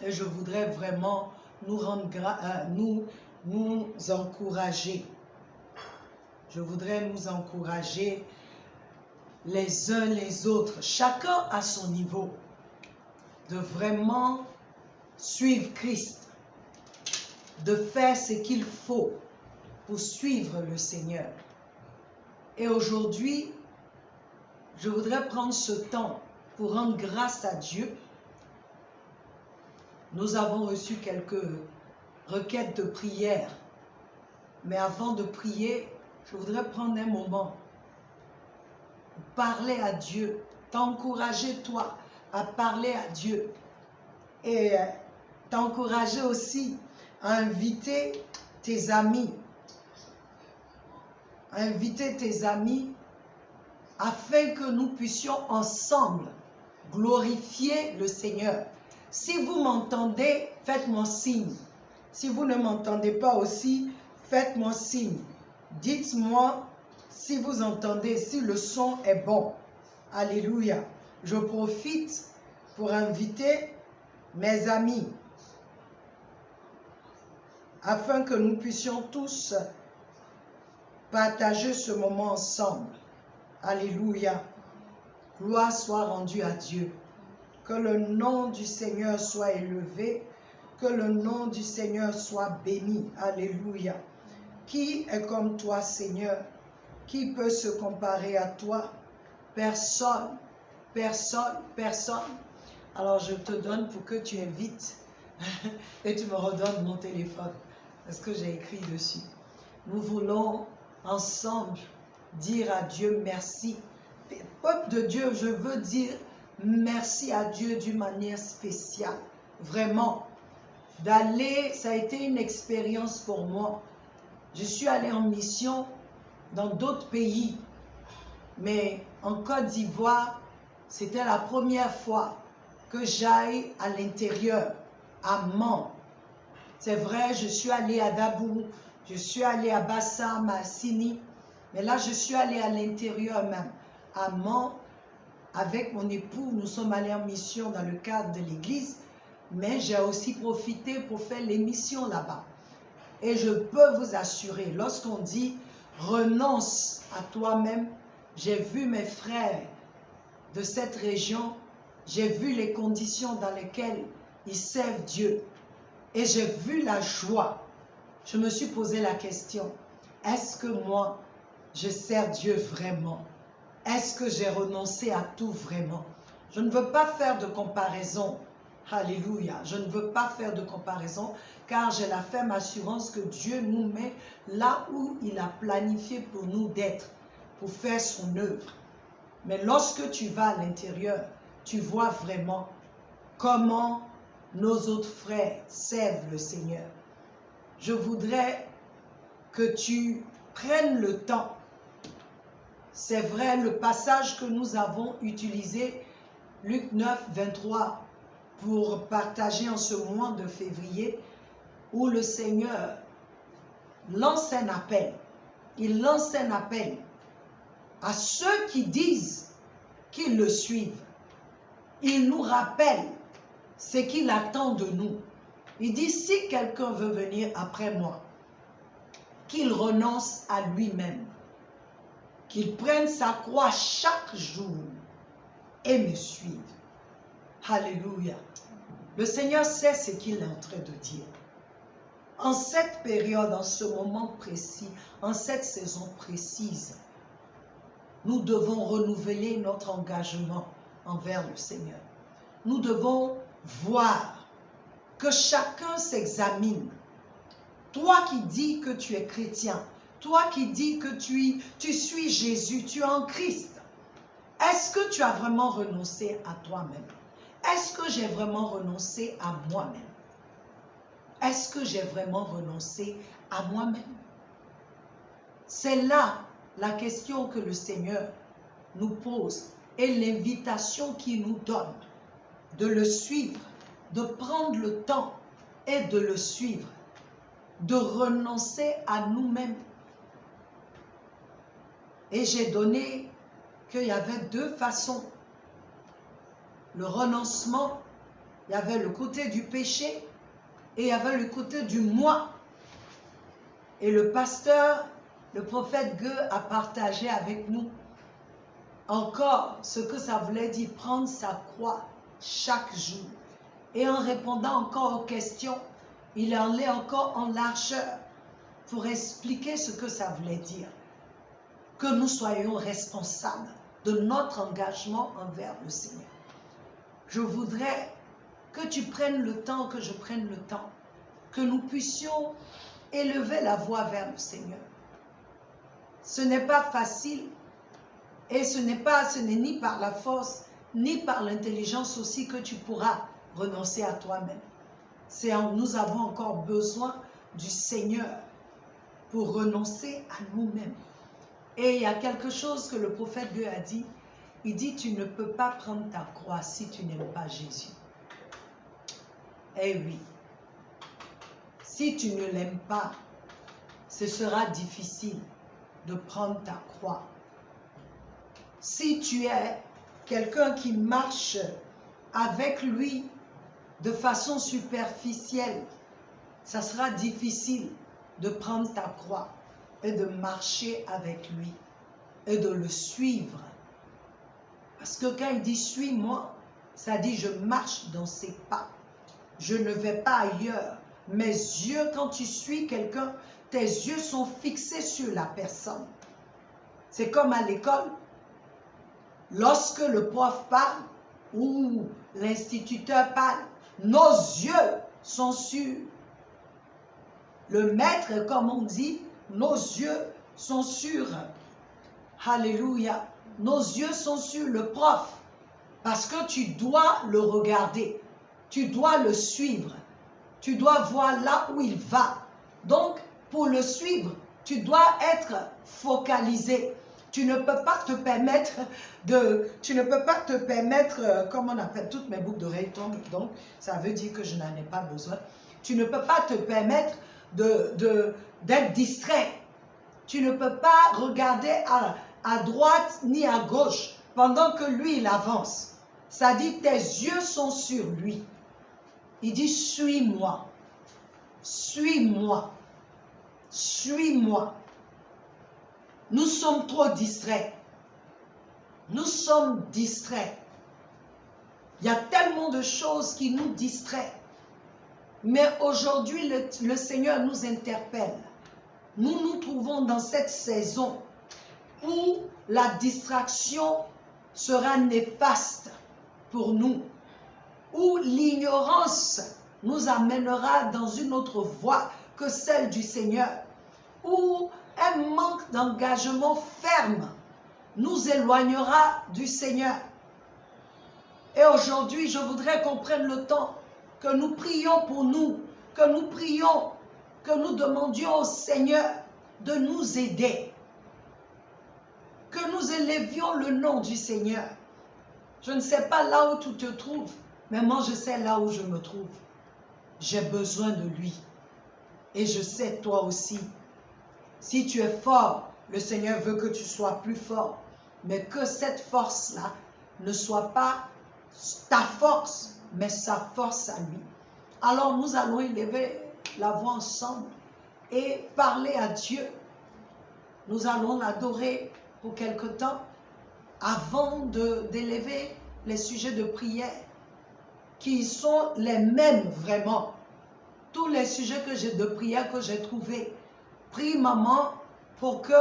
Et je voudrais vraiment nous rendre nous encourager. Je voudrais nous encourager les uns les autres, chacun à son niveau, de vraiment suivre Christ, de faire ce qu'il faut pour suivre le Seigneur. Et aujourd'hui, je voudrais prendre ce temps pour rendre grâce à Dieu. Nous avons reçu quelques requêtes de prière. Mais avant de prier, je voudrais prendre un moment pour parler à Dieu, t'encourager toi à parler à Dieu et t'encourager aussi à inviter tes amis, afin que nous puissions ensemble glorifier le Seigneur. Si vous m'entendez, faites-moi signe. Si vous ne m'entendez pas aussi, faites-moi signe. Dites-moi si vous entendez, si le son est bon. Alléluia. Je profite pour inviter mes amis afin que nous puissions tous partager ce moment ensemble. Alléluia. Gloire soit rendue à Dieu. Que le nom du Seigneur soit élevé. Que le nom du Seigneur soit béni. Alléluia. Qui est comme toi, Seigneur? Qui peut se comparer à toi? Personne, personne, personne. Alors je te donne pour que tu invites et tu me redonnes mon téléphone parce que j'ai écrit dessus. Nous voulons ensemble dire à Dieu merci. Peuple de Dieu, je veux dire merci à Dieu d'une manière spéciale. Vraiment. D'aller, ça a été une expérience pour moi. Je suis allée en mission dans d'autres pays, mais en Côte d'Ivoire, c'était la première fois que j'aille à l'intérieur, à Mans. C'est vrai, je suis allée à Dabou, je suis allée à Bassam, à Sini, mais là je suis allée à l'intérieur même, à Mans. Avec mon époux, nous sommes allés en mission dans le cadre de l'église, mais j'ai aussi profité pour faire l'émission là-bas. Et je peux vous assurer, lorsqu'on dit renonce à toi-même, j'ai vu mes frères de cette région, j'ai vu les conditions dans lesquelles ils servent Dieu et j'ai vu la joie. Je me suis posé la question, est-ce que moi, je sers Dieu vraiment? Est-ce que j'ai renoncé à tout vraiment? Je ne veux pas faire de comparaison. Alléluia. Je ne veux pas faire de comparaison car j'ai la ferme assurance que Dieu nous met là où il a planifié pour nous d'être, pour faire son œuvre. Mais lorsque tu vas à l'intérieur, tu vois vraiment comment nos autres frères servent le Seigneur. Je voudrais que tu prennes le temps. C'est vrai, le passage que nous avons utilisé, Luc 9, 23, pour partager en ce mois de février, où le Seigneur lance un appel. Il lance un appel à ceux qui disent qu'ils le suivent. Il nous rappelle ce qu'il attend de nous. Il dit, si quelqu'un veut venir après moi, qu'il renonce à lui-même, qu'il prenne sa croix chaque jour et me suive. Alléluia. Le Seigneur sait ce qu'il est en train de dire. En cette période, en ce moment précis, en cette saison précise, nous devons renouveler notre engagement envers le Seigneur. Nous devons voir que chacun s'examine. Toi qui dis que tu es chrétien, toi qui dis que tu suis Jésus, tu es en Christ, est-ce que tu as vraiment renoncé à toi-même? Est-ce que j'ai vraiment renoncé à moi-même? Est-ce que j'ai vraiment renoncé à moi-même? C'est là la question que le Seigneur nous pose et l'invitation qu'il nous donne de le suivre, de prendre le temps et de le suivre, de renoncer à nous-mêmes. Et j'ai donné qu'il y avait deux façons. Le renoncement Il y avait le côté du péché et il y avait le côté du moi. Et le pasteur, le prophète Gueux a partagé avec nous encore ce que ça voulait dire prendre sa croix chaque jour. Et en répondant encore aux questions, il en allait encore en largeur pour expliquer ce que ça voulait dire. Que nous soyons responsables de notre engagement envers le Seigneur. Je voudrais que tu prennes le temps, que je prenne le temps, que nous puissions élever la voix vers le Seigneur. Ce n'est pas facile et ce n'est ni par la force, ni par l'intelligence aussi que tu pourras renoncer à toi-même. Nous avons encore besoin du Seigneur pour renoncer à nous-mêmes. Et il y a quelque chose que le prophète Dieu a dit. Il dit, tu ne peux pas prendre ta croix si tu n'aimes pas Jésus. Eh oui. Si tu ne l'aimes pas, ce sera difficile de prendre ta croix. Si tu es quelqu'un qui marche avec lui de façon superficielle, ça sera difficile de prendre ta croix et de marcher avec lui et de le suivre. Parce que quand il dit « suis-moi », ça dit « je marche dans ses pas ». Je ne vais pas ailleurs. Mes yeux, quand tu suis quelqu'un, tes yeux sont fixés sur la personne. C'est comme à l'école. Lorsque le prof parle ou l'instituteur parle, nos yeux sont sur le maître, comme on dit, nos yeux sont sur, alléluia, nos yeux sont sur le prof, parce que tu dois le regarder, tu dois le suivre, tu dois voir là où il va. Donc, pour le suivre, tu dois être focalisé. Tu ne peux pas te permettre comme on appelle, toutes mes boucles d'oreilles tombent, donc ça veut dire que je n'en ai pas besoin. Tu ne peux pas te permettre d'être distrait. Tu ne peux pas regarder à droite ni à gauche pendant que lui, il avance. Ça dit, tes yeux sont sur lui. Il dit, suis-moi, suis-moi, suis-moi. Nous sommes trop distraits. Nous sommes distraits. Il y a tellement de choses qui nous distraient. Mais aujourd'hui, le Seigneur nous interpelle. Nous nous trouvons dans cette saison où la distraction sera néfaste pour nous, où l'ignorance nous amènera dans une autre voie que celle du Seigneur, où un manque d'engagement ferme nous éloignera du Seigneur. Et aujourd'hui, je voudrais qu'on prenne le temps, que nous prions pour nous, que nous prions, que nous demandions au Seigneur de nous aider, que nous élevions le nom du Seigneur. Je ne sais pas là où tu te trouves, mais moi je sais là où je me trouve. J'ai besoin de lui. Et je sais toi aussi. Si tu es fort, le Seigneur veut que tu sois plus fort. Mais que cette force-là ne soit pas ta force, mais sa force à lui. Alors nous allons élever la voix ensemble et parler à Dieu. Nous allons l'adorer pour quelque temps avant d'élever les sujets de prière qui sont les mêmes vraiment. Tous les sujets de prière que j'ai trouvés. Prie maman pour que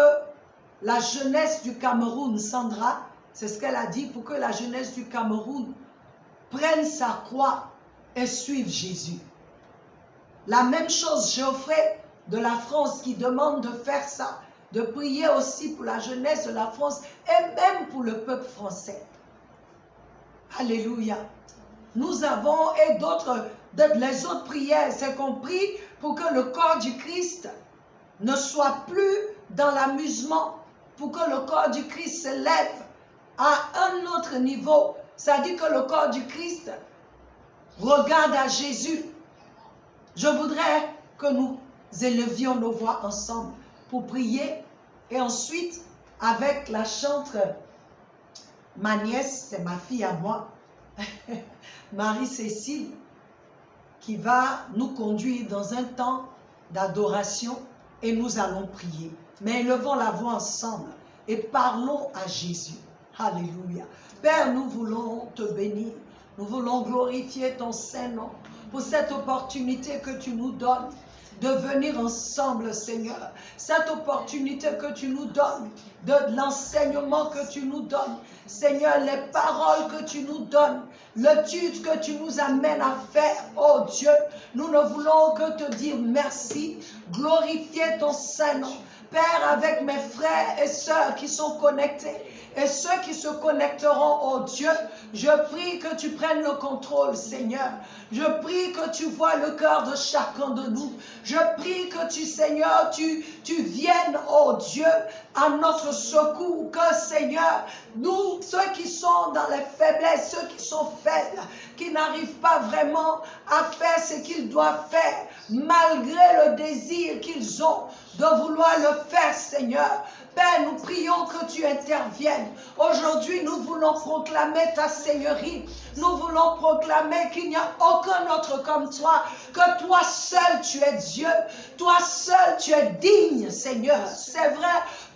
la jeunesse du Cameroun, Sandra, c'est ce qu'elle a dit, pour que la jeunesse du Cameroun prenne sa croix et suive Jésus. La même chose, Geoffrey de la France qui demande de faire ça, de prier aussi pour la jeunesse de la France et même pour le peuple français. Alléluia. Nous avons, et les autres prières, c'est qu'on prie pour que le corps du Christ ne soit plus dans l'amusement, pour que le corps du Christ s'élève à un autre niveau. Ça dit que le corps du Christ regarde à Jésus. Je voudrais que nous élevions nos voix ensemble pour prier. Et ensuite, avec la chantre, ma nièce, c'est ma fille à moi, Marie-Cécile, qui va nous conduire dans un temps d'adoration et nous allons prier. Mais élevons la voix ensemble et parlons à Jésus. Alléluia. Père, nous voulons te bénir. Nous voulons glorifier ton Saint-Nom pour cette opportunité que tu nous donnes de venir ensemble, Seigneur. Cette opportunité que tu nous donnes, de l'enseignement que tu nous donnes, Seigneur, les paroles que tu nous donnes, l'étude que tu nous amènes à faire, oh Dieu, nous ne voulons que te dire merci, glorifier ton Saint-Nom. Père, avec mes frères et sœurs qui sont connectés, et ceux qui se connecteront, oh Dieu, je prie que tu prennes le contrôle, Seigneur. Je prie que tu vois le cœur de chacun de nous. Je prie que tu, Seigneur, tu viennes, oh Dieu, à notre secours. Que, Seigneur, nous, ceux qui sont dans les faiblesses, ceux qui sont faibles, qui n'arrivent pas vraiment à faire ce qu'ils doivent faire, malgré le désir qu'ils ont de vouloir le faire, Seigneur. Père, nous prions que tu interviennes. Aujourd'hui, nous voulons proclamer ta Seigneurie. Nous voulons proclamer qu'il n'y a aucun autre comme toi, que toi seul tu es Dieu. Toi seul tu es digne, Seigneur. C'est vrai,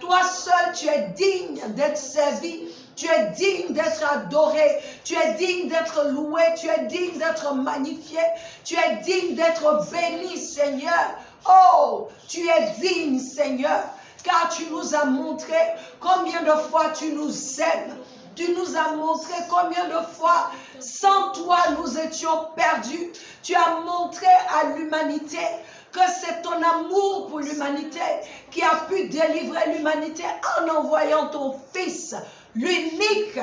toi seul tu es digne d'être servi. Tu es digne d'être adoré, tu es digne d'être loué, tu es digne d'être magnifié, tu es digne d'être béni, Seigneur. Oh, tu es digne, Seigneur, car tu nous as montré combien de fois tu nous aimes. Tu nous as montré combien de fois, sans toi, nous étions perdus. Tu as montré à l'humanité que c'est ton amour pour l'humanité qui a pu délivrer l'humanité en envoyant ton Fils, l'unique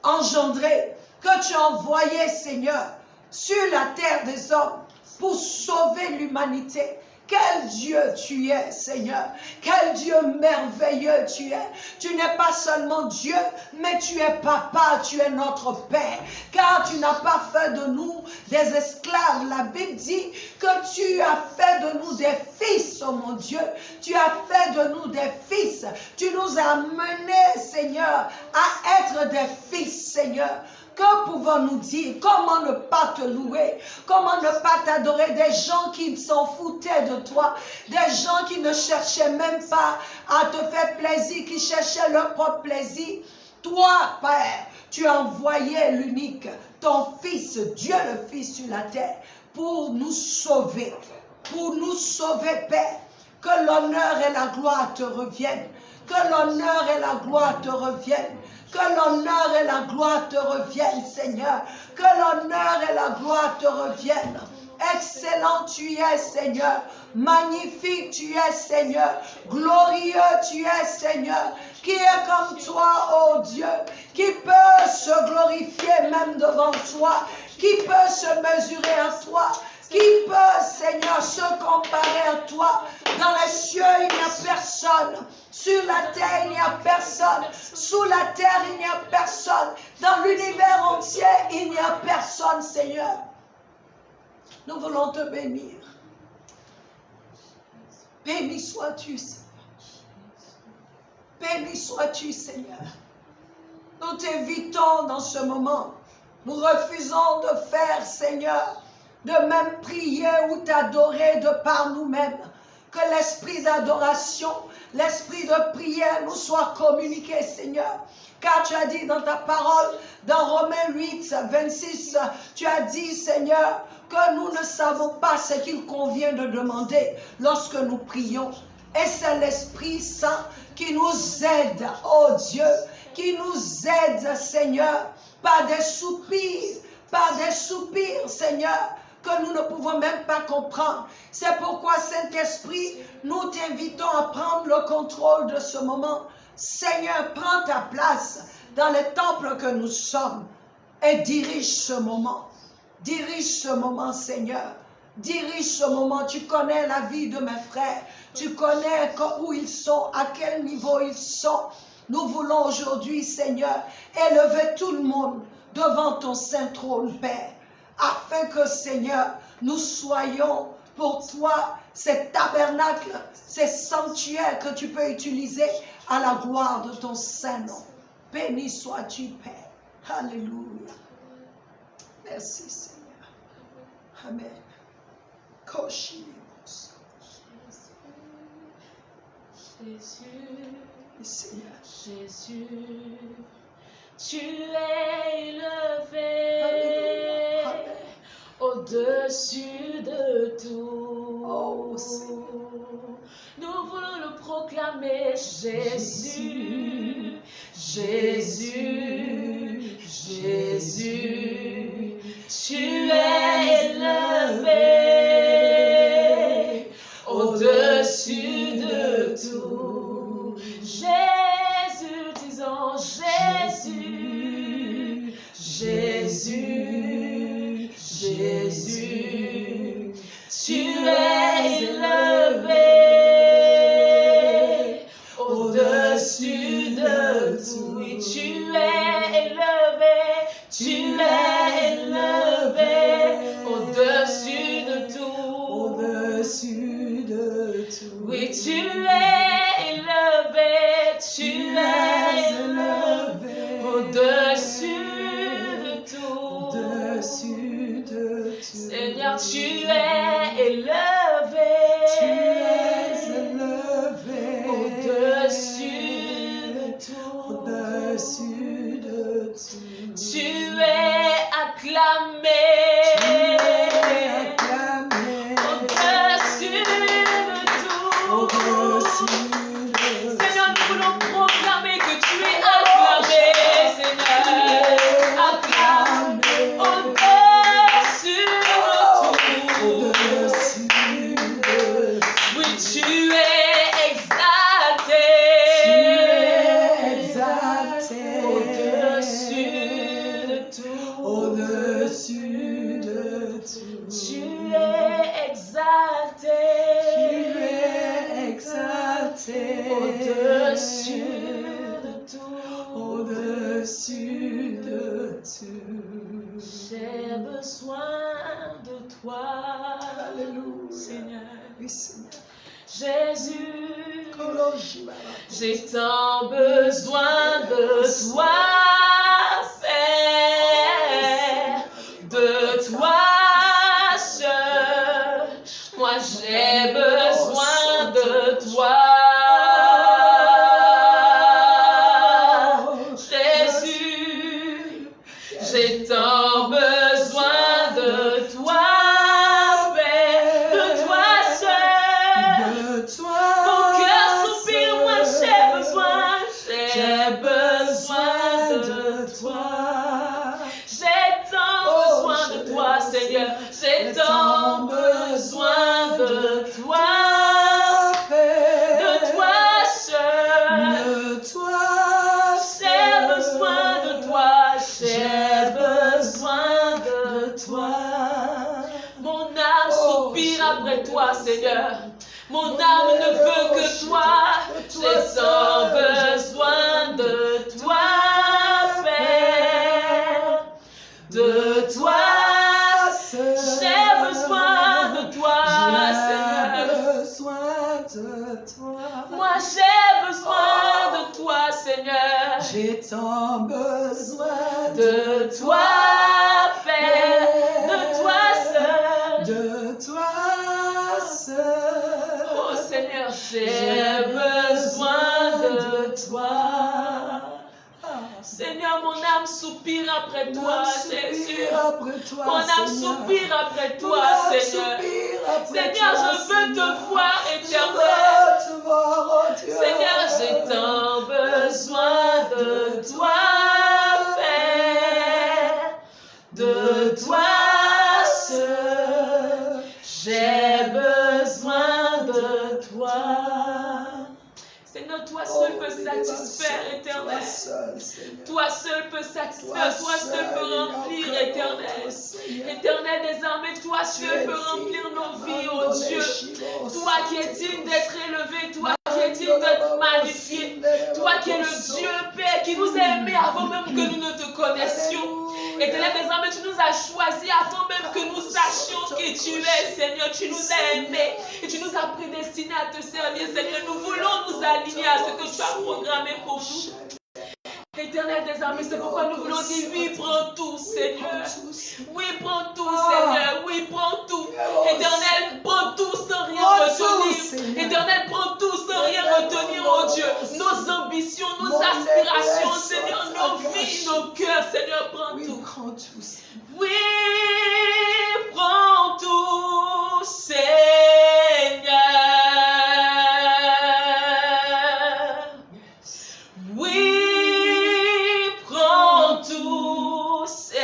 engendré, que tu as envoyé, Seigneur, sur la terre des hommes pour sauver l'humanité. Quel Dieu tu es, Seigneur. Quel Dieu merveilleux tu es. Tu n'es pas seulement Dieu, mais tu es Papa, tu es notre Père. Car tu n'as pas fait de nous des esclaves. La Bible dit que tu as fait de nous des fils, oh mon Dieu. Tu as fait de nous des fils. Tu nous as menés, Seigneur, à être des fils, Seigneur. Que pouvons-nous dire? Comment ne pas te louer? Comment ne pas t'adorer? Des gens qui s'en foutaient de toi, des gens qui ne cherchaient même pas à te faire plaisir, qui cherchaient leur propre plaisir. Toi, Père, tu as envoyé l'unique, ton Fils, Dieu le Fils sur la terre, pour nous sauver. Pour nous sauver, Père. Que l'honneur et la gloire te reviennent. Que l'honneur et la gloire te reviennent. Que l'honneur et la gloire te reviennent, Seigneur. Que l'honneur et la gloire te reviennent. Excellent tu es, Seigneur. Magnifique tu es, Seigneur. Glorieux tu es, Seigneur. Qui est comme toi, oh Dieu? Qui peut se glorifier même devant toi? Qui peut se mesurer à toi? Qui peut, Seigneur, se comparer à toi? Dans les cieux, il n'y a personne. Sur la terre, il n'y a personne. Sous la terre, il n'y a personne. Dans l'univers entier, il n'y a personne, Seigneur. Nous voulons te bénir. Béni sois-tu, Seigneur. Béni sois-tu, Seigneur. Nous t'invitons dans ce moment. Nous refusons de faire, Seigneur, de même prier ou t'adorer de par nous-mêmes. Que l'esprit d'adoration, l'esprit de prière nous soit communiqué, Seigneur. Car tu as dit dans ta parole, dans Romains 8, 26, tu as dit, Seigneur, que nous ne savons pas ce qu'il convient de demander lorsque nous prions. Et c'est l'Esprit Saint qui nous aide, oh Dieu, qui nous aide, Seigneur, par des soupirs, Seigneur, que nous ne pouvons même pas comprendre. C'est pourquoi, Saint-Esprit, nous t'invitons à prendre le contrôle de ce moment. Seigneur, prends ta place dans les temples que nous sommes et dirige ce moment. Dirige ce moment, Seigneur. Dirige ce moment. Tu connais la vie de mes frères. Tu connais où ils sont, à quel niveau ils sont. Nous voulons aujourd'hui, Seigneur, élever tout le monde devant ton saint trône, Père, afin que, Seigneur, nous soyons pour toi ces tabernacles, ces sanctuaires que tu peux utiliser à la gloire de ton saint nom. Béni sois-tu, Père. Alléluia. Merci Seigneur. Amen. Koshimos. Jésus, Seigneur. Jésus, tu es élevé Amen. au-dessus de tout. Oh, Seigneur. Nous voulons le proclamer, Jésus, Jésus, Jésus, tu es élevé au-dessus de tout. Jésus, disons Jésus, Jésus, Jésus, tu es élevé au-dessus de tout. Oui, tu es élevé, tu es élevé au-dessus de tout. Au-dessus de tout. Oui, tu es élevé, tu es élevé au-dessus de tout. Au-dessus de tout. Seigneur, tu es élevé. Tu es élevé. Au-dessus de tout. Au-dessus de tout. Tu es acclamé. Tu es acclamé. Au-dessus de tout. Au-dessus de Seigneur, nous voulons proclamer que tu es acclamé, Seigneur. Acclamé. Au-dessus de tout. Au-dessus de tout. Oui, tu es exalté. Tu es exalté. Au-dessus de tout. Au-dessus de tout. Tu es exalté. Tu es exalté. Au-dessus de tout. Au-dessus de tout. J'ai besoin de toi, Alléluia. Seigneur. Oui, Seigneur. Jésus, Koloshibara. j'ai tant besoin de toi, Père, de toi seul. Moi j'ai besoin de toi. Jésus, j'ai tant besoin de toi, Père, de toi seul. De toi. Mon cœur soupire, moi j'ai besoin de toi. J'ai tant besoin de toi, Seigneur. J'ai tant besoin de toi, de toi seul. De toi. J'ai besoin de toi, j'ai besoin de toi. Mon âme soupire après toi, Seigneur. Mon âme ne veut que toi. J'ai tant besoin de toi, Père. De toi, j'ai besoin de toi, Seigneur. Moi j'ai besoin de toi, Seigneur. J'ai tant besoin De toi, Père, de toi seul. de toi seul. Oh Seigneur, j'ai besoin de toi. Seigneur, mon âme soupire après toi, Jésus. Mon âme soupire après toi, Seigneur. Seigneur, je veux te voir, éternel. Seigneur, j'ai tant besoin de toi, Père, de toi seul. J'ai besoin de toi. Seigneur, toi seul peux satisfaire, éternel. Toi seul peux satisfaire, toi seul peux remplir, éternel. Éternel, désormais, toi seul peux remplir nos vies, oh Dieu. Toi qui es digne d'être élevé, toi qui es digne d'être magnifié. Toi qui es le Dieu Père qui nous a aimés avant même que nous ne te connaissions. Éternel, désormais, tu nous as choisis avant même que nous sachions qui tu es, Seigneur. Tu nous as aimés et tu nous as prédestinés à te servir, Seigneur. Nous voulons nous aligner à ce que tu as programmé pour nous. Éternel, désormais, c'est pourquoi nous voulons dire oui, Seigneur. Oui, prends tout, Seigneur. Oui, prends tout. Éternel, prends tout sans rien retenir. Éternel, prends tout sans rien retenir, oh Dieu. Nos ambitions, nos aspirations, Seigneur, nos vies, nos cœurs, Seigneur, prends tout. Oui, prends tout, Seigneur. Oui, prends tout, Seigneur.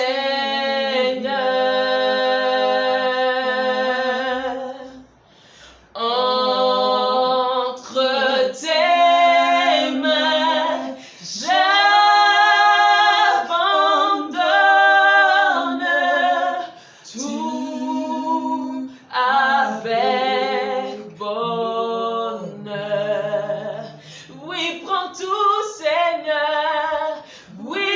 Entre tes mains, j'abandonne tout avec bonheur. Oui, prends tout, Seigneur. Oui,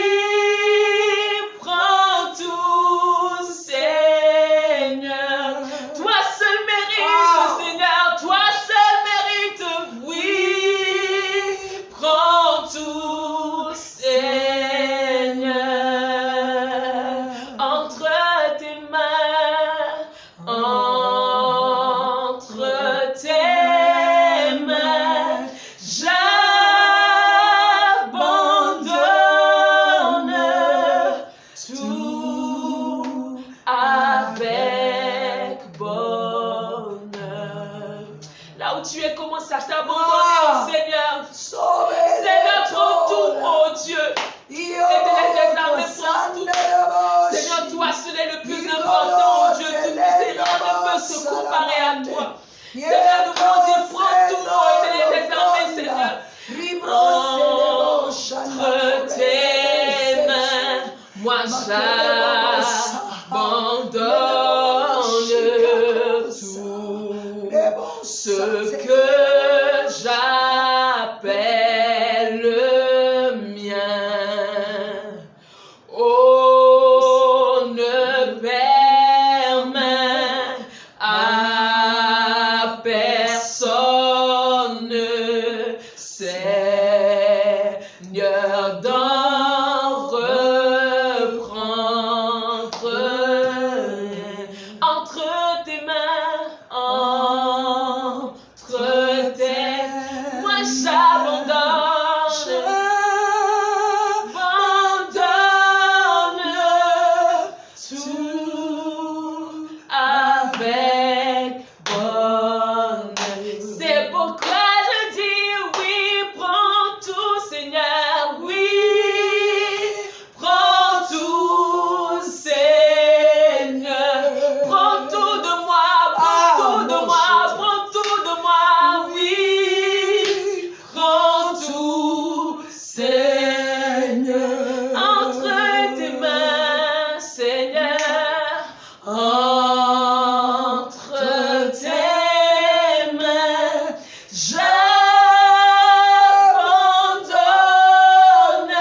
prends tout, Seigneur. Toi seul mérite, Seigneur. Toi seul mérite. Oui, prends tout, Seigneur. Entre tes mains, entre tes mains, j'abandonne tout avec bonheur. Là où tu es, commence à t'abandonner, Seigneur. Seigneur, prends tout, oh Dieu. Éternel des armées, prends tout. Seigneur, toi seul est le plus important, oh Dieu. Tout rien ne peut se comparer à toi. Seigneur, nous voulons dire, prends tout, oh Éternel des armées, Seigneur. Entre tes mains, moi j'abandonne tout ce que j'appelle le mien. Oh, ne permets à personne, Seigneur, d'en reprendre. Entre tes mains, entre tes mains, moi j'abandonne tout avec bonheur. C'est pourquoi je dis oui, prends tout, Seigneur. Oui, prends tout, Seigneur. Prends tout de moi, prends tout de moi, prends tout de moi. Oui, prends tout, Seigneur. Entre tes mains, Seigneur. Entre tes mains, j'abandonne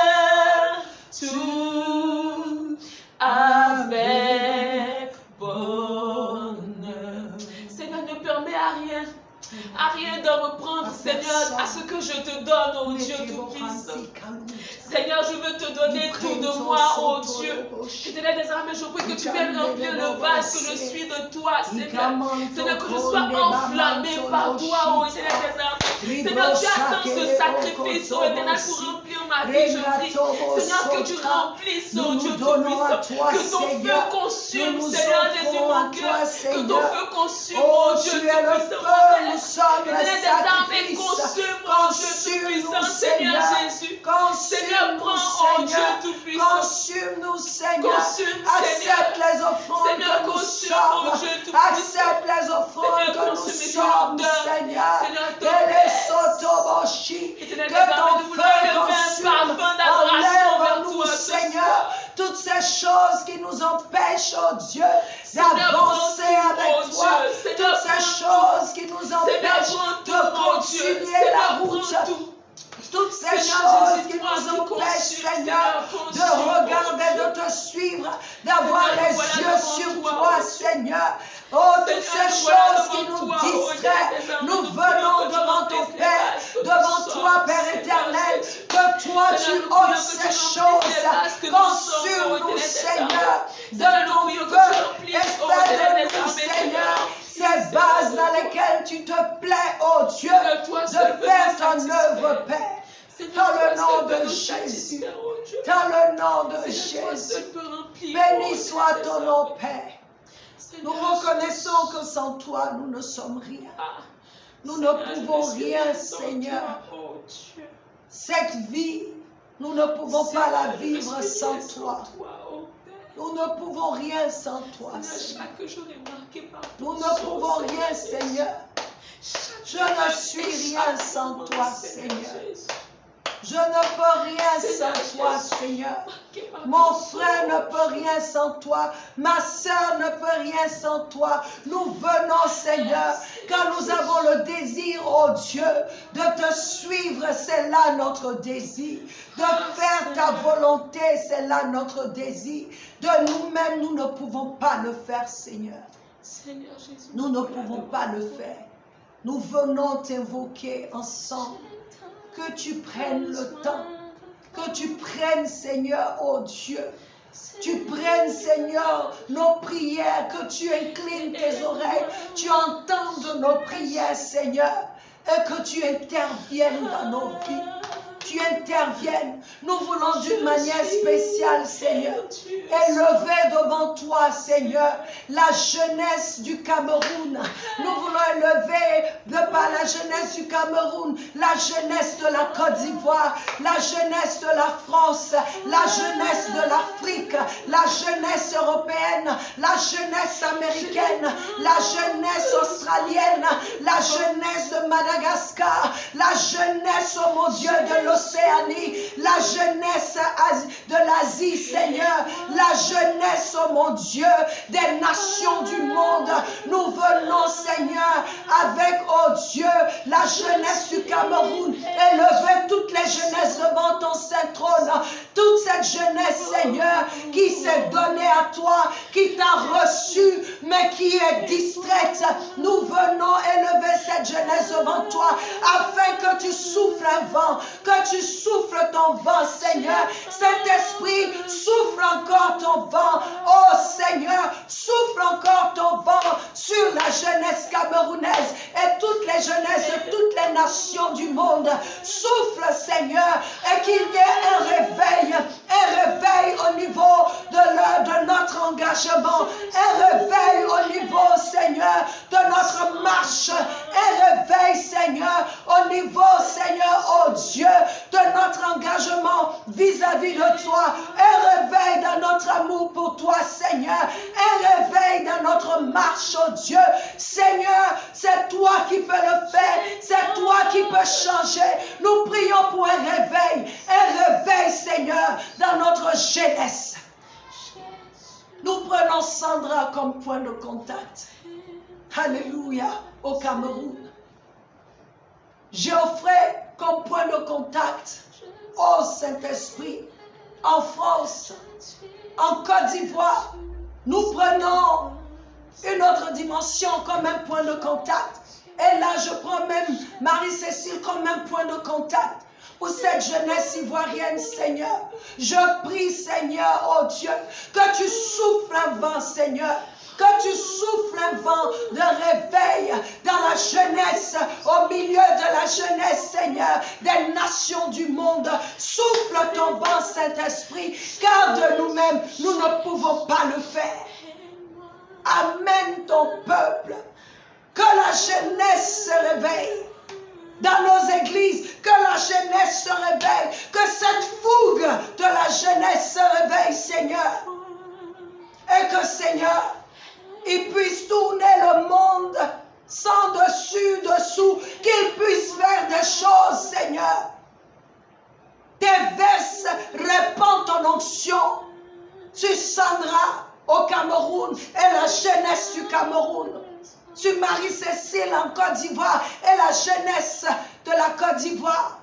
tout avec bonheur. Seigneur, ne permets à rien de reprendre, Seigneur, à ce que je te donne, oh Dieu Tout-Puissant. Seigneur, je veux te donner tout de moi, oh Dieu. Éternel des armées, je prie que tu viennes remplir le vase que je suis de toi, Seigneur. Seigneur, que je sois enflammé par toi, oh Éternel des armées. Seigneur, tu attends ce sacrifice, oh Éternel, pour remplir ma vie, je prie. Seigneur, que tu remplisses, oh Dieu Tout-Puissant. Que ton feu consume, Seigneur Jésus, mon cœur. Que ton feu consume, oh Dieu Tout-Puissant. Éternel des armées, consume, oh Dieu Tout-Puissant, Seigneur Jésus. Seigneur, prends, oh Dieu Tout-Puissant. Consume-nous, Seigneur. Consume, Accepte les offrandes Seigneur, que nous consume, oh sommes. Dieu Tout-Puissant. Accepte les offrandes Seigneur, que nous consume tes sommes, odeurs. Seigneur. Seigneur, te Et les plaise. sotoboshi. Éternel des Que armées, ton nous voulons feu élever un consume. parfum d'adoration Enlève vers nous, toi, ce Seigneur, soir. toutes ces choses qui nous empêchent, oh Dieu, Seigneur, d'avancer prends tout, avec oh toi. Dieu. Seigneur, Toutes ces prends choses qui nous Seigneur, empêchent prends tout, de mon Dieu. continuer Seigneur, la prends route. tout. Toutes ces Seigneur choses Jésus, qui prends nous tout, empêchent, consume, Seigneur, Seigneur, de consume, regarder, oh de te suivre, suivre, d'avoir les yeux sur toi, Seigneur. Oh, toutes ces choses qui nous distraient, nous venons devant ton Père, devant toi, Père éternel, que toi tu ôtes ces choses, consume-nous, Seigneur, de ton feu, et fais de nous, Seigneur, ces bases dans lesquelles tu te plais, oh Dieu, de faire ton œuvre, Père. Dans le nom de Jésus, dans le nom de Jésus, béni soit ton nom, Père. Nous reconnaissons que sans toi, nous ne sommes rien. Nous ne pouvons rien, Seigneur. Cette vie, nous ne pouvons pas la vivre sans toi. Nous ne pouvons rien sans toi, Seigneur. Nous ne pouvons rien, Seigneur. Je ne suis rien sans toi, Seigneur. Je ne peux rien sans toi, Seigneur. Mon frère ne peut rien sans toi. Ma soeur ne peut rien sans toi. Nous venons, Seigneur, quand nous avons le désir, oh Dieu, de te suivre. C'est là notre désir. De faire ta volonté, c'est là notre désir. De nous-mêmes, nous ne pouvons pas le faire, Seigneur. Nous ne pouvons pas le faire. Nous venons t'invoquer ensemble. Que tu prennes le temps, que tu prennes, Seigneur, oh Dieu, tu prennes, Seigneur, nos prières, que tu inclines tes oreilles, tu entendes nos prières, Seigneur, et que tu interviennes dans nos vies. Tu interviennes. Nous voulons d'une manière spéciale, Seigneur, élever devant toi, Seigneur, la jeunesse du Cameroun. Nous voulons élever de par la jeunesse du Cameroun, la jeunesse de la Côte d'Ivoire, la jeunesse de la France, la jeunesse de l'Afrique, la jeunesse européenne, la jeunesse américaine, la jeunesse australienne, la jeunesse de Madagascar, la jeunesse, oh mon Dieu, de l'Océanie, la jeunesse de l'Asie, Seigneur, la jeunesse, oh mon Dieu, des nations du monde. Nous venons, Seigneur, avec, oh Dieu, la jeunesse du Cameroun, élever toutes les jeunesses devant ton saint trône, toute cette jeunesse, Seigneur, qui s'est donnée à toi, qui t'a reçu, mais qui est distraite. Nous venons élever cette jeunesse devant toi, afin que tu souffles un vent, que tu souffles ton vent, Seigneur. Saint-Esprit, souffle encore ton vent. Oh Seigneur, souffle encore ton vent sur la jeunesse camerounaise et toutes les jeunesses de toutes les nations du monde. Souffle, Seigneur, et qu'il y ait un réveil au niveau de notre engagement, un réveil au niveau, Seigneur, de notre marche, un réveil, Seigneur, au niveau, Seigneur, oh Dieu, de notre engagement vis-à-vis de toi, un réveil dans notre amour pour toi, Seigneur, un réveil dans notre marche, oh Dieu. Seigneur, c'est toi qui peux le faire, c'est toi qui peux changer. Nous prions pour un réveil, Seigneur, dans notre jeunesse. Nous prenons Sandra comme point de contact. Alléluia, au Cameroun. Geoffrey comme point de contact. Oh Saint-Esprit, en France, en Côte d'Ivoire, nous prenons une autre dimension comme un point de contact. Et là, je prends même Marie-Cécile comme un point de contact pour cette jeunesse ivoirienne, Seigneur. Je prie, Seigneur, oh Dieu, que tu souffles un vent, Seigneur. Que tu souffles un vent de réveil dans la jeunesse, au milieu de la jeunesse, Seigneur, des nations du monde. Souffle ton vent, Saint-Esprit, car de nous-mêmes, nous ne pouvons pas le faire. Amène ton peuple, que la jeunesse se réveille. Dans nos églises, que la jeunesse se réveille, que cette fougue de la jeunesse se réveille, Seigneur. Et que, Seigneur, il puisse tourner le monde sans dessus, dessous, qu'il puisse faire des choses, Seigneur. Déverse, répands ton onction sur Sandra au Cameroun et la jeunesse du Cameroun. Sur Marie-Cécile en Côte d'Ivoire et la jeunesse de la Côte d'Ivoire.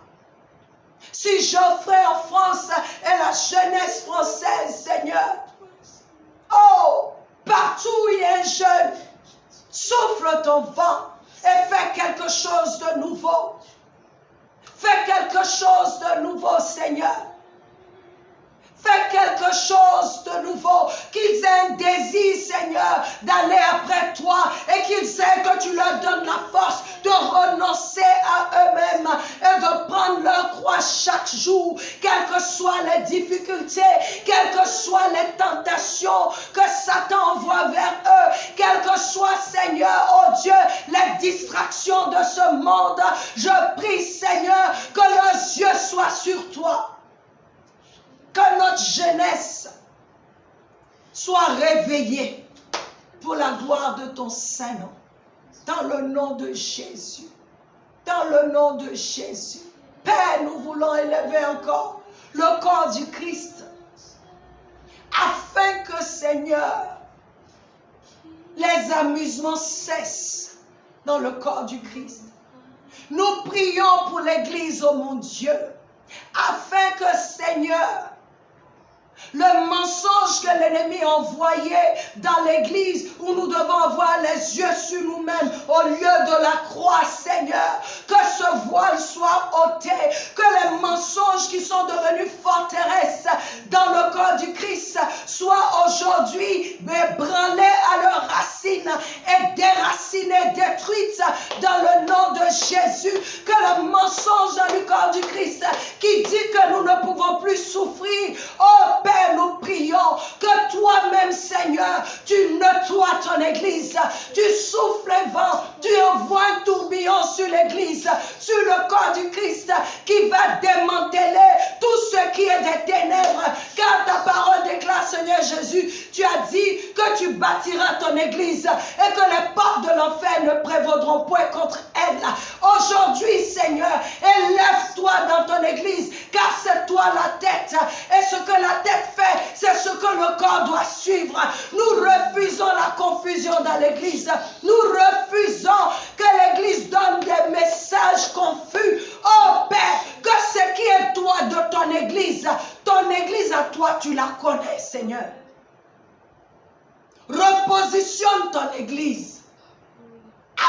Sur Geoffrey en France et la jeunesse française, Seigneur. de nouveau, qu'ils aient un désir, Seigneur, d'aller après toi et qu'ils aient que tu leur donnes la force de renoncer à eux-mêmes et de prendre leur croix chaque jour, quelles que soient les difficultés, quelles que soient les tentations que Satan envoie vers eux, quelles que soient, Seigneur, oh Dieu, les distractions de ce monde. Je prie, Seigneur, que leurs yeux soient sur toi, que notre jeunesse soit réveillée pour la gloire de ton Saint-Nom. Dans le nom de Jésus. Dans le nom de Jésus. Père, nous voulons élever encore le corps du Christ. Afin que, Seigneur, les amusements cessent dans le corps du Christ. Nous prions pour l'Église, oh mon Dieu. Afin que, Seigneur, le mensonge que l'ennemi a envoyé dans l'église où nous devons avoir les yeux sur nous-mêmes au lieu de la croix, Seigneur, que ce voile soit ôté, que les mensonges qui sont devenus forteresses dans le corps du Christ soient aujourd'hui ébranlés à leurs racines et déracinés, détruites dans le nom de Jésus, que le mensonge dans le corps du Christ qui dit que nous ne pouvons plus souffrir, oh Père, nous prions que toi-même, Seigneur, tu nettoies ton Église, tu souffles les vents, tu envoies un tourbillon sur l'Église, sur le corps du Christ qui va démanteler tout ce qui est des ténèbres, car ta parole déclare, Seigneur Jésus, tu as dit que tu bâtiras ton Église et que les portes de l'enfer ne prévaudront point contre elle. Aujourd'hui, Seigneur, élève-toi dans ton Église, car c'est toi la tête, et ce que la tête fait, c'est ce que le corps doit suivre. Nous refusons la confusion dans l'Église. Nous refusons que l'Église donne des messages confus. Oh Père, que ce qui est toi de ton Église à toi, tu la connais, Seigneur. Repositionne ton Église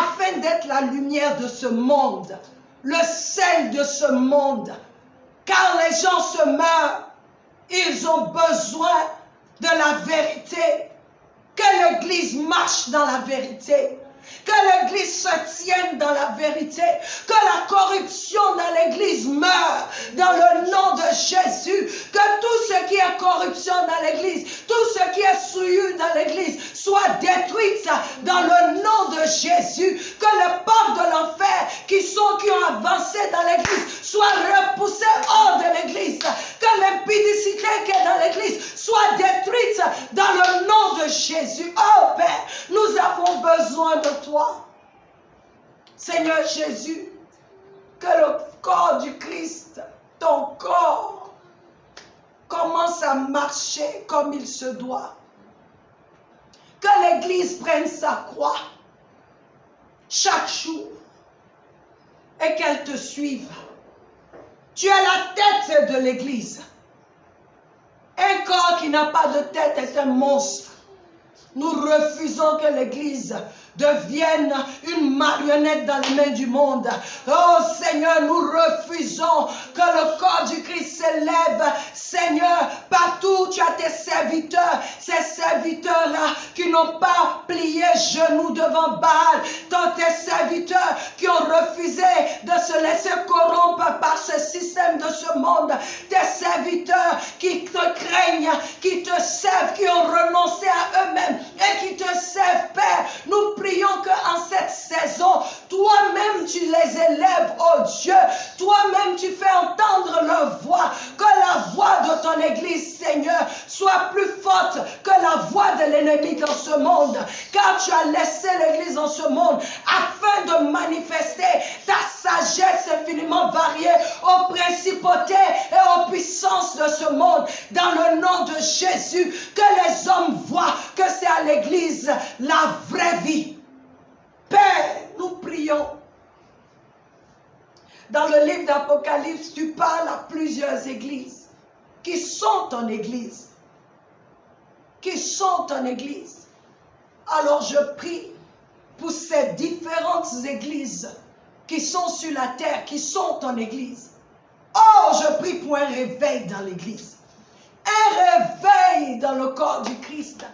afin d'être la lumière de ce monde, le sel de ce monde. Car les gens se meurent, ils ont besoin de la vérité. Que l'Église marche dans la vérité. Que l'Église se tienne dans la vérité. Que la corruption dans l'Église meure dans le nom de Jésus. Que tout ce qui est corruption dans l'Église, tout ce qui est souillure dans l'Église soit détruite dans le nom de Jésus. Que les portes de l'enfer qui ont avancé dans l'Église soient repoussées hors de l'Église. Que l'impudicité qui est dans l'Église soit détruite dans le nom de Jésus. Oh Père, nous avons besoin de toi. Seigneur Jésus, que le corps du Christ, ton corps, commence à marcher comme il se doit. Que l'Église prenne sa croix chaque jour et qu'elle te suive. Tu es la tête de l'Église. Un corps qui n'a pas de tête est un monstre. Nous refusons que l'Église devienne une marionnette dans les mains du monde. Oh Seigneur, nous refusons que le corps du Christ s'élève. Seigneur, partout tu as tes serviteurs, ces serviteurs-là qui n'ont pas plié genoux devant Baal, tes serviteurs qui ont refusé de se laisser corrompre par ce système de ce monde, tes serviteurs qui te craignent, qui te servent, qui ont renoncé à eux-mêmes et qui te servent, Père. Nous prions qu'en cette saison, toi-même tu les élèves, oh Dieu. Toi-même tu fais entendre leur voix. Que la voix de ton Église, Seigneur, soit plus forte que la voix de l'ennemi dans ce monde. Car tu as laissé l'Église dans ce monde afin de manifester ta sagesse infiniment variée aux principautés et aux puissances de ce monde. Dans le nom de Jésus, que les hommes voient que c'est à l'Église la vraie vie. Père, nous prions. Dans le livre d'Apocalypse, tu parles à plusieurs églises qui sont ton Église. Qui sont ton Église. Alors je prie pour ces différentes églises qui sont sur la terre, qui sont ton Église. Oh, je prie pour un réveil dans l'Église. Un Un réveil dans le corps du Christ.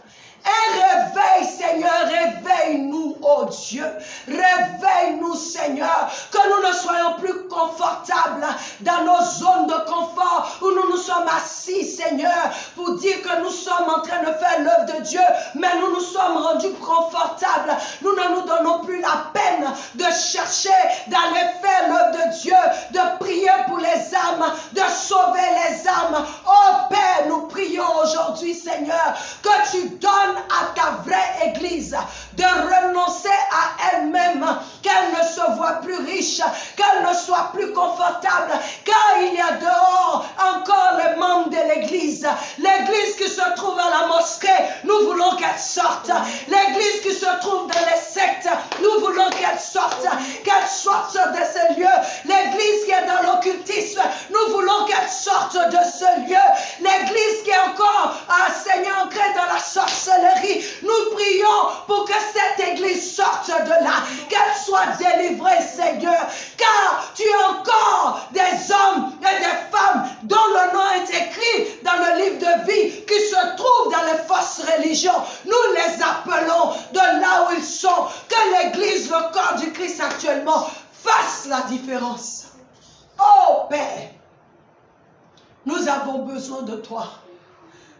Un réveil, Seigneur, réveille-nous, oh Dieu. Réveille-nous, Seigneur, que nous ne soyons plus confortables dans nos zones de confort où nous nous sommes assis, Seigneur, pour dire que nous sommes en train de faire l'œuvre de Dieu, mais nous nous sommes rendus confortables. Nous ne nous donnons plus la peine de chercher d'aller faire l'œuvre de Dieu, de prier pour les âmes, de sauver les âmes. Oh Père, nous prions aujourd'hui, Seigneur, que tu donnes à ta vraie Église de renoncer à elle-même, qu'elle ne se voit plus riche, qu'elle ne soit plus confortable, car il y a dehors encore les membres de l'Église. L'Église qui se trouve à la mosquée, nous voulons qu'elle sorte. L'Église qui se trouve dans les sectes, nous voulons qu'elle sorte de ce lieu. L'Église qui est dans l'occultisme, nous voulons qu'elle sorte de ce lieu. L'Église qui est encore, Seigneur, ancrée dans la sorcellerie, nous prions pour que cette Église sorte de là, qu'elle soit délivrée, Seigneur, car tu as encore des hommes et des femmes dont le nom est écrit dans le livre de vie, qui se trouvent dans les fausses religions. Nous les appelons de là où ils sont, que l'Église, le corps du Christ actuellement, fasse la différence. Oh Père, nous avons besoin de toi.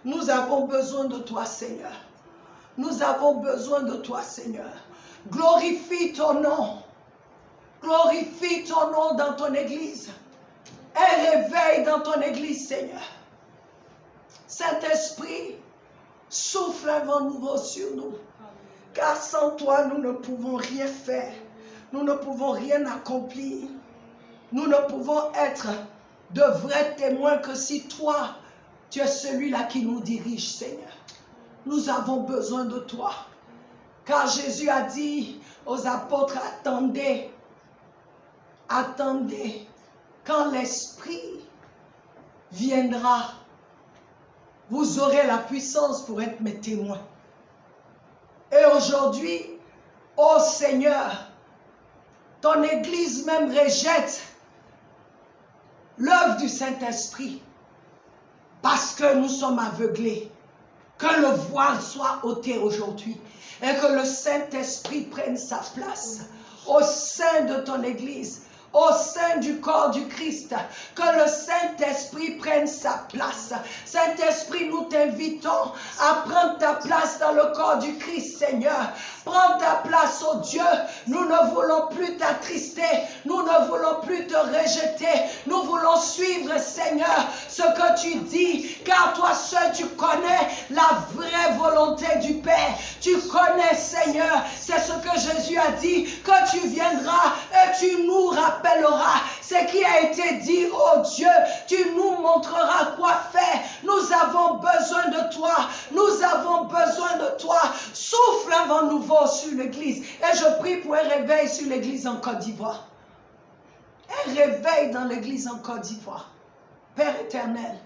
Nous avons besoin de toi, Seigneur. Nous avons besoin de toi, Seigneur. Glorifie ton nom. Glorifie ton nom dans ton Église. Et réveille dans ton Église, Seigneur. Saint-Esprit, souffle un vent nouveau sur nous. Car sans toi, nous ne pouvons rien faire. Nous ne pouvons rien accomplir. Nous ne pouvons être de vrais témoins que si toi, tu es celui-là qui nous dirige, Seigneur. Nous avons besoin de toi. Car Jésus a dit aux apôtres, attendez, attendez, quand l'Esprit viendra, vous aurez la puissance pour être mes témoins. Et aujourd'hui, ô Seigneur, ton Église même rejette l'œuvre du Saint-Esprit parce que nous sommes aveuglés. Que le voile soit ôté aujourd'hui et que le Saint-Esprit prenne sa place au sein de ton Église, au sein du corps du Christ. Que le Saint-Esprit prenne sa place. Saint-Esprit, nous t'invitons à prendre ta place dans le corps du Christ, Seigneur. Prends ta place, oh Dieu. Nous ne voulons plus t'attrister. Nous ne voulons plus te rejeter. Nous voulons suivre, Seigneur, ce que tu dis. Car toi seul, tu connais la vraie volonté du Père. Tu connais, Seigneur. C'est ce que Jésus a dit. Que tu viendras et tu nous rappelleras ce qui a été dit, oh Dieu. Tu nous montreras quoi faire. Nous avons besoin de toi. Nous avons besoin de toi. Souffle un vent nouveau sur l'Église. Et je prie pour un réveil sur l'Église en Côte d'Ivoire. Un réveil dans l'Église en Côte d'Ivoire. Père éternel,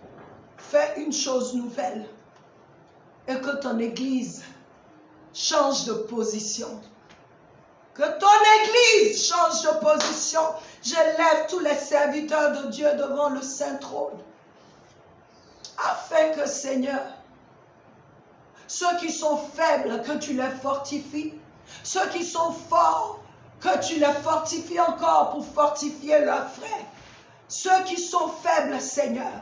fais une chose nouvelle. Et que ton Église change de position. Que ton Église change de position. J'élève tous les serviteurs de Dieu devant le Saint Trône. Afin que, Seigneur, ceux qui sont faibles, que tu les fortifies. Ceux qui sont forts, que tu les fortifies encore pour fortifier leurs frères. Ceux qui sont faibles, Seigneur,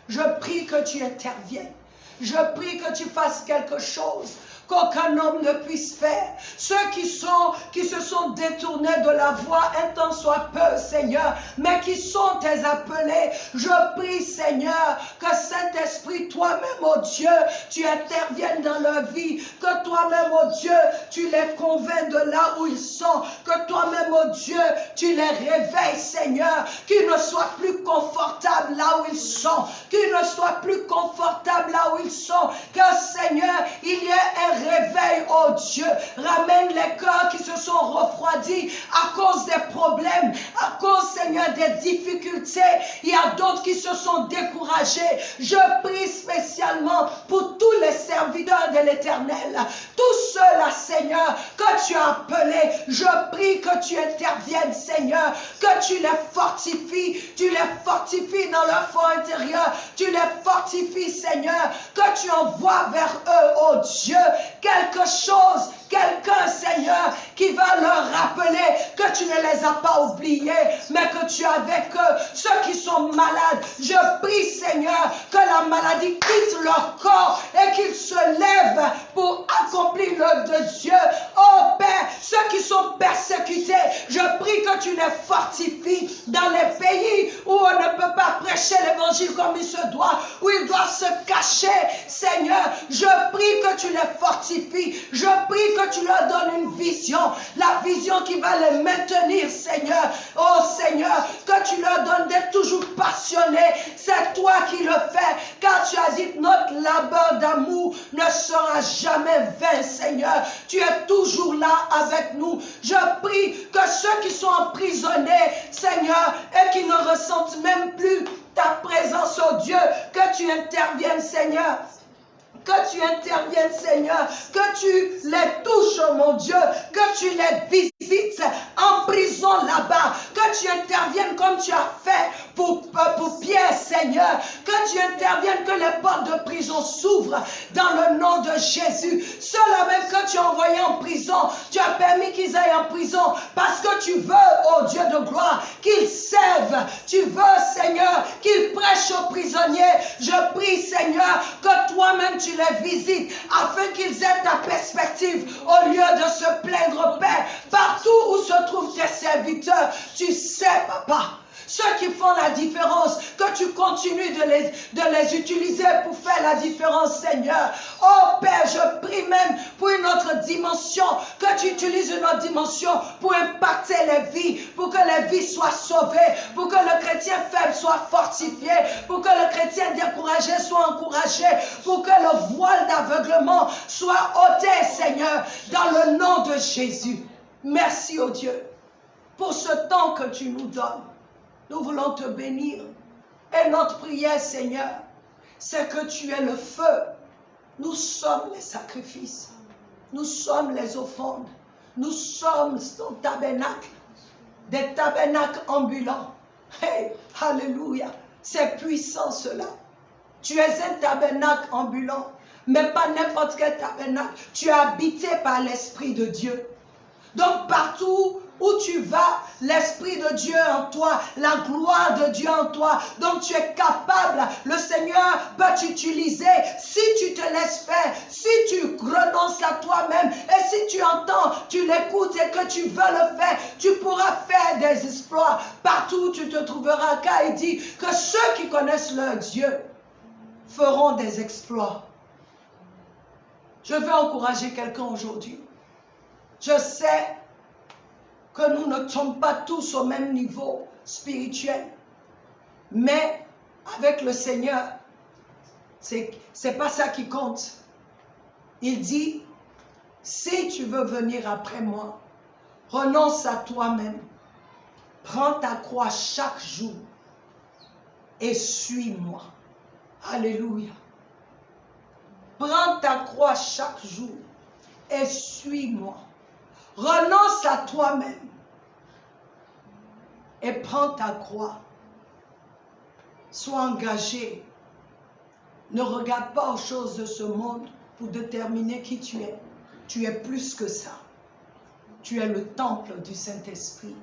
je prie que tu interviennes. Je prie que tu fasses quelque chose qu'aucun homme ne puisse faire. Ceux qui se sont détournés de la voie, un temps soit peu, Seigneur, mais qui sont tes appelés. Je prie, Seigneur, que Saint-Esprit, toi-même, oh Dieu, tu interviennes dans leur vie. Que toi-même, oh Dieu, tu les convaincs de là où ils sont. Que toi-même, oh Dieu, tu les réveilles, Seigneur. Qu'ils ne soient plus confortables là où ils sont. Qu'ils ne soient plus confortables là où ils sont. Que, Seigneur, il y ait un réveille, oh Dieu. Ramène les cœurs qui se sont refroidis à cause des problèmes, à cause, Seigneur, des difficultés. Il y a d'autres qui se sont découragés. Je prie spécialement pour tous les serviteurs de l'Éternel, tous ceux-là, Seigneur, que tu as appelés. Je prie que tu interviennes, Seigneur, que tu les fortifies dans leur fort intérieur, tu les fortifies, Seigneur, que tu envoies vers eux, oh Dieu, quelque chose, quelqu'un, Seigneur, qui va leur rappeler que tu ne les as pas oubliés, mais que tu es avec eux. Ceux qui sont malades, je prie, Seigneur, que la maladie quitte leur corps et qu'ils se lèvent pour accomplir l'œuvre de Dieu. Oh Père, ceux qui sont persécutés, je prie que tu les fortifies dans les pays où on ne peut pas prêcher l'évangile comme il se doit, où ils doivent se cacher. Seigneur, je prie que tu les fortifies. Je prie que tu leur donnes une vision, la vision qui va les maintenir, Seigneur. Oh Seigneur, que tu leur donnes d'être toujours passionnés. C'est toi qui le fais, car tu as dit que notre labeur d'amour ne sera jamais vain, Seigneur. Tu es toujours là avec nous. Je prie que ceux qui sont emprisonnés, Seigneur, et qui ne ressentent même plus ta présence, oh Dieu, que tu interviennes, Seigneur. Que tu interviennes, Seigneur, que tu les touches, oh mon Dieu, que tu les visites en prison là-bas, que tu interviennes comme tu as fait pour Pierre, Seigneur, que tu interviennes, que les portes de prison s'ouvrent dans le nom de Jésus. Ceux-là même que tu as envoyés en prison, tu as permis qu'ils aillent en prison parce que tu veux, oh Dieu de gloire, qu'ils servent. Tu veux, Seigneur, qu'ils prêchent aux prisonniers. Je prie, Seigneur, que toi-même tu les visites afin qu'ils aient ta perspective au lieu de se plaindre, Père. Partout où se trouvent tes serviteurs, tu sais, Papa, ceux qui font la différence, que tu continues de les utiliser pour faire la différence, Seigneur. Oh Père, je prie même pour une autre dimension, que tu utilises une autre dimension pour impacter les vies, pour que les vies soient sauvées, pour que le chrétien faible soit fortifié, pour que le chrétien découragé soit encouragé, pour que le voile d'aveuglement soit ôté, Seigneur, dans le nom de Jésus. Merci, oh Dieu, pour ce temps que tu nous donnes. Nous voulons te bénir. Et notre prière, Seigneur, c'est que tu es le feu. Nous sommes les sacrifices. Nous sommes les offrandes. Nous sommes ton tabernacle. Des tabernacles ambulants. Hey, alléluia. C'est puissant cela. Tu es un tabernacle ambulant. Mais pas n'importe quel tabernacle. Tu es habité par l'Esprit de Dieu. Donc partout où tu vas, l'Esprit de Dieu en toi, la gloire de Dieu en toi. Donc tu es capable, le Seigneur peut t'utiliser si tu te laisses faire, si tu renonces à toi-même et si tu entends, tu l'écoutes et que tu veux le faire, tu pourras faire des exploits partout où tu te trouveras. Car il dit que ceux qui connaissent leur Dieu feront des exploits. Je veux encourager quelqu'un aujourd'hui. Je sais que nous ne sommes pas tous au même niveau spirituel. Mais avec le Seigneur, c'est pas ça qui compte. Il dit, si tu veux venir après moi, renonce à toi-même. Prends ta croix chaque jour et suis-moi. Alléluia. Prends ta croix chaque jour et suis-moi. Renonce à toi-même et prends ta croix. Sois engagé. Ne regarde pas aux choses de ce monde pour déterminer qui tu es. Tu es plus que ça. Tu es le temple du Saint-Esprit.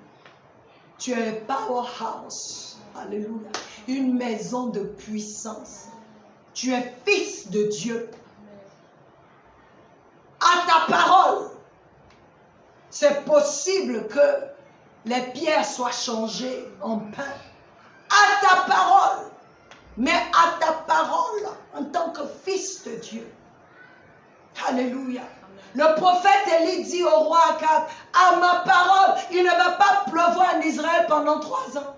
Tu es le powerhouse. Alléluia. Une maison de puissance. Tu es fils de Dieu. À ta parole, c'est possible que les pierres soient changées en pain. À ta parole, mais à ta parole en tant que fils de Dieu. Alléluia. Le prophète Élie dit au roi Akab, à ma parole, il ne va pas pleuvoir en Israël pendant 3 ans.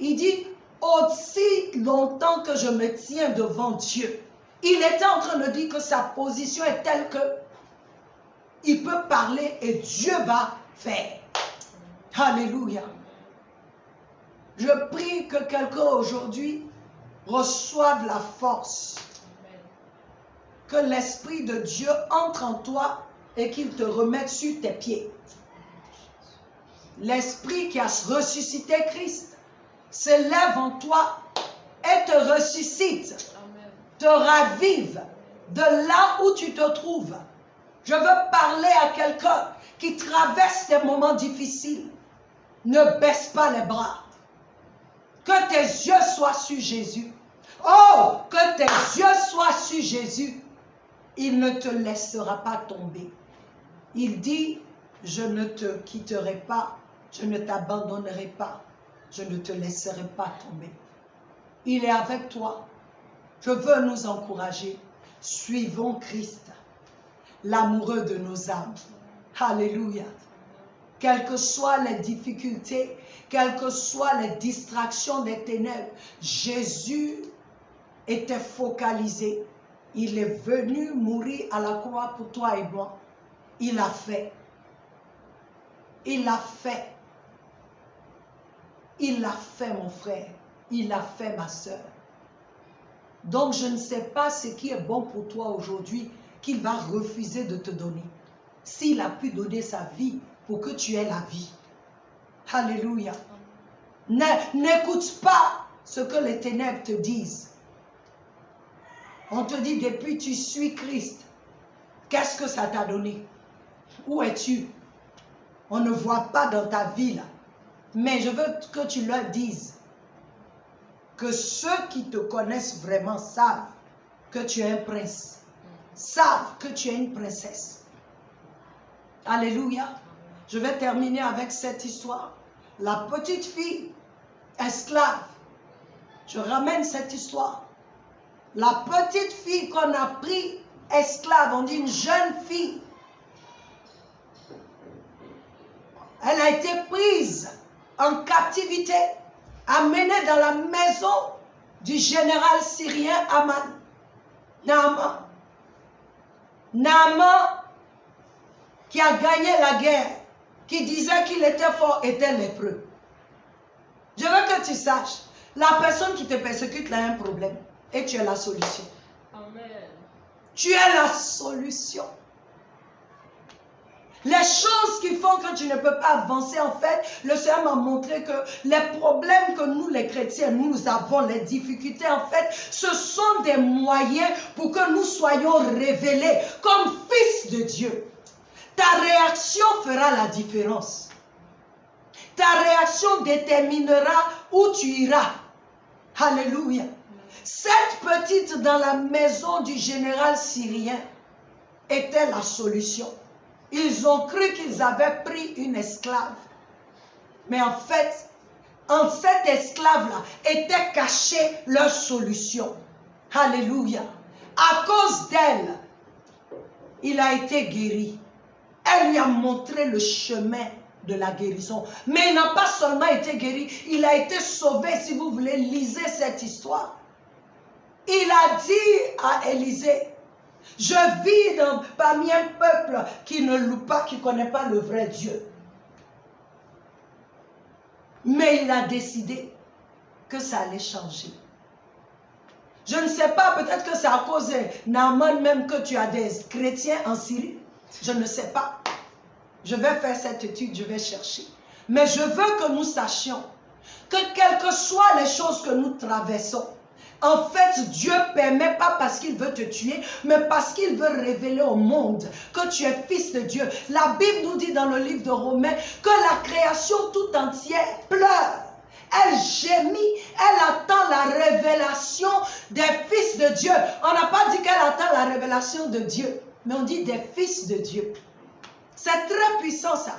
Il dit, aussi longtemps que je me tiens devant Dieu, Il était en train de dire que sa position est telle que il peut parler et Dieu va faire. Alléluia. Je prie que quelqu'un aujourd'hui reçoive la force. Que l'Esprit de Dieu entre en toi et qu'il te remette sur tes pieds. L'Esprit qui a ressuscité Christ se lève en toi et te ressuscite, te ravive de là où tu te trouves. Je veux parler à quelqu'un qui traverse des moments difficiles. Ne baisse pas les bras. Que tes yeux soient sur Jésus. Oh, que tes yeux soient sur Jésus. Il ne te laissera pas tomber. Il dit, je ne te quitterai pas, je ne t'abandonnerai pas, je ne te laisserai pas tomber. Il est avec toi. Je veux nous encourager. Suivons Christ, l'amoureux de nos âmes. Alléluia. Quelles que soient les difficultés, quelles que soient les distractions des ténèbres, Jésus était focalisé. Il est venu mourir à la croix pour toi et moi. Il l'a fait. Il l'a fait. Il l'a fait, mon frère. Il l'a fait, ma soeur. Donc, je ne sais pas ce qui est bon pour toi aujourd'hui qu'il va refuser de te donner. S'il a pu donner sa vie pour que tu aies la vie. Alléluia. N'écoute pas ce que les ténèbres te disent. On te dit depuis tu suis Christ. Qu'est-ce que ça t'a donné? Où es-tu? On ne voit pas dans ta vie là. Mais je veux que tu leur dises que ceux qui te connaissent vraiment savent que tu es un prince. Savent que tu es une princesse. Alléluia. Je vais terminer avec cette histoire. La petite fille esclave. Je ramène cette histoire. La petite fille qu'on a pris esclave, on dit une jeune fille. Elle a été prise en captivité, amenée dans la maison du général syrien Naaman. Naaman, qui a gagné la guerre, qui disait qu'il était fort, était lépreux. Je veux que tu saches, la personne qui te persécute là a un problème et tu es la solution. Amen. Tu es la solution. Les choses qui font que tu ne peux pas avancer, en fait, le Seigneur m'a montré que les problèmes que nous, les chrétiens, nous avons, les difficultés, en fait, ce sont des moyens pour que nous soyons révélés comme fils de Dieu. Ta réaction fera la différence. Ta réaction déterminera où tu iras. Alléluia. Cette petite dans la maison du général syrien était la solution. Ils ont cru qu'ils avaient pris une esclave. Mais en fait, en cette esclave-là était cachée leur solution. Alléluia. À cause d'elle, il a été guéri. Elle lui a montré le chemin de la guérison. Mais il n'a pas seulement été guéri, il a été sauvé. Si vous voulez, lisez cette histoire. Il a dit à Élisée, je vis parmi un peuple qui ne loue pas, qui ne connaît pas le vrai Dieu. Mais il a décidé que ça allait changer. Je ne sais pas, peut-être que c'est à cause de Naaman même que tu as des chrétiens en Syrie. Je ne sais pas. Je vais faire cette étude, je vais chercher. Mais je veux que nous sachions que quelles que soient les choses que nous traversons, en fait, Dieu ne permet pas parce qu'il veut te tuer, mais parce qu'il veut révéler au monde que tu es fils de Dieu. La Bible nous dit dans le livre de Romains que la création tout entière pleure. Elle gémit, elle attend la révélation des fils de Dieu. On n'a pas dit qu'elle attend la révélation de Dieu, mais on dit des fils de Dieu. C'est très puissant ça.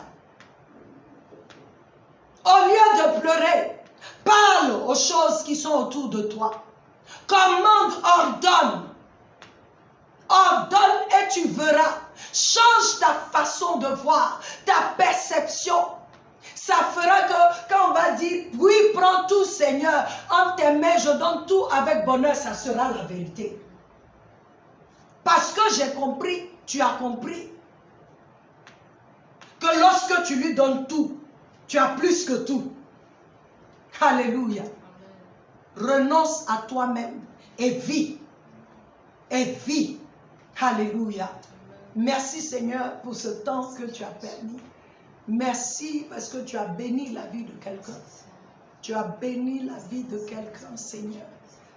Au lieu de pleurer, parle aux choses qui sont autour de toi. Commande, ordonne. Ordonne et tu verras. Change ta façon de voir, ta perception. Ça fera que quand on va dire, oui, prends tout Seigneur, en tes mains je donne tout avec bonheur, ça sera la vérité. Parce que j'ai compris, tu as compris. Que lorsque tu lui donnes tout, tu as plus que tout. Alléluia. Renonce à toi-même et vis. Et vis. Alléluia. Merci Seigneur pour ce temps que tu as permis. Merci parce que tu as béni la vie de quelqu'un. Tu as béni la vie de quelqu'un, Seigneur.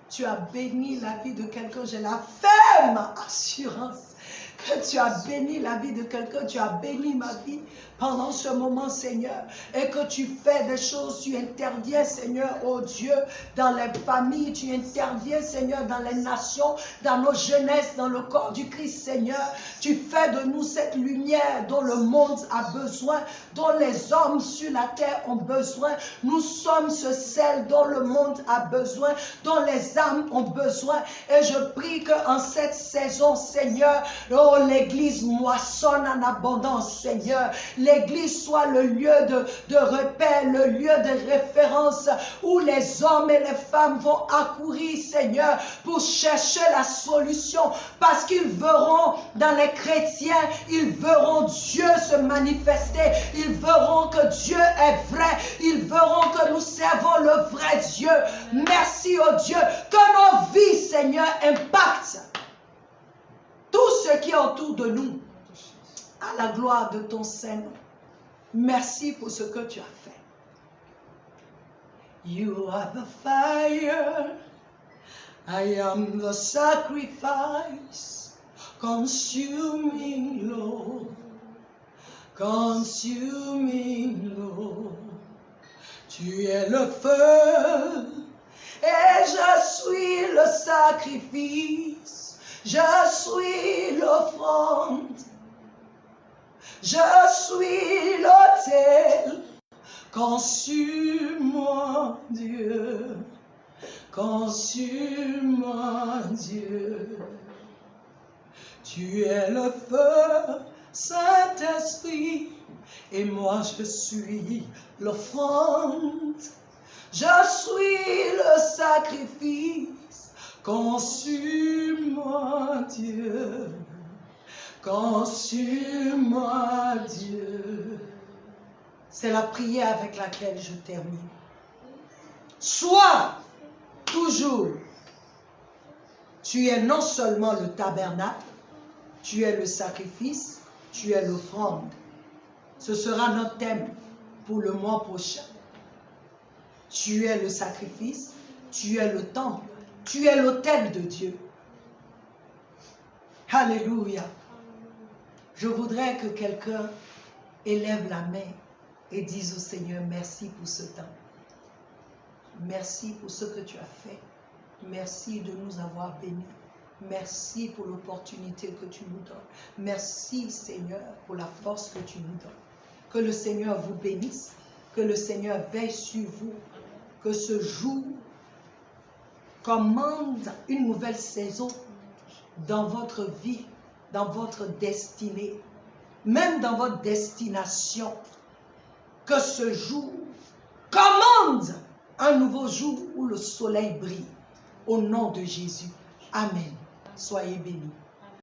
Tu as béni la vie de quelqu'un. J'ai la ferme assurance que tu as béni la vie de quelqu'un. Tu as béni ma vie pendant ce moment, Seigneur. Et que tu fais des choses. Tu interviens, Seigneur, oh Dieu, dans les familles. Tu interviens, Seigneur, dans les nations, dans nos jeunesses, dans le corps du Christ, Seigneur. Tu fais de nous cette lumière dont le monde a besoin, dont les hommes sur la terre ont besoin. Nous sommes ce sel dont le monde a besoin, dont les âmes ont besoin. Et je prie qu'en cette saison, Seigneur, oh, l'Église moissonne en abondance, Seigneur. L'Église soit le lieu de repère, le lieu de référence où les hommes et les femmes vont accourir, Seigneur, pour chercher la solution. Parce qu'ils verront dans les chrétiens, ils verront Dieu se manifester. Ils verront que Dieu est vrai. Ils verront que nous servons le vrai Dieu. Merci, oh Dieu, que nos vies, Seigneur, impactent tout ce qui est autour de nous, à la gloire de ton Saint-Nom. Merci pour ce que tu as fait. You are the fire, I am the sacrifice, consuming Lord, consuming Lord. Tu es le feu et je suis le sacrifice. Je suis l'offrande, je suis l'autel. Consume-moi, Dieu, consume-moi, Dieu. Tu es le feu, Saint-Esprit, et moi je suis l'offrande. Je suis le sacrifice. Consume-moi, Dieu. Consume-moi, Dieu. C'est la prière avec laquelle je termine. Sois toujours. Tu es non seulement le tabernacle, tu es le sacrifice, tu es l'offrande. Ce sera notre thème pour le mois prochain. Tu es le sacrifice, tu es le temple. Tu es l'autel de Dieu. Alléluia. Je voudrais que quelqu'un élève la main et dise au Seigneur, merci pour ce temps. Merci pour ce que tu as fait. Merci de nous avoir bénis. Merci pour l'opportunité que tu nous donnes. Merci Seigneur pour la force que tu nous donnes. Que le Seigneur vous bénisse. Que le Seigneur veille sur vous. Que ce jour commande une nouvelle saison dans votre vie, dans votre destinée, même dans votre destination. Que ce jour commande un nouveau jour où le soleil brille. Au nom de Jésus. Amen. Soyez bénis.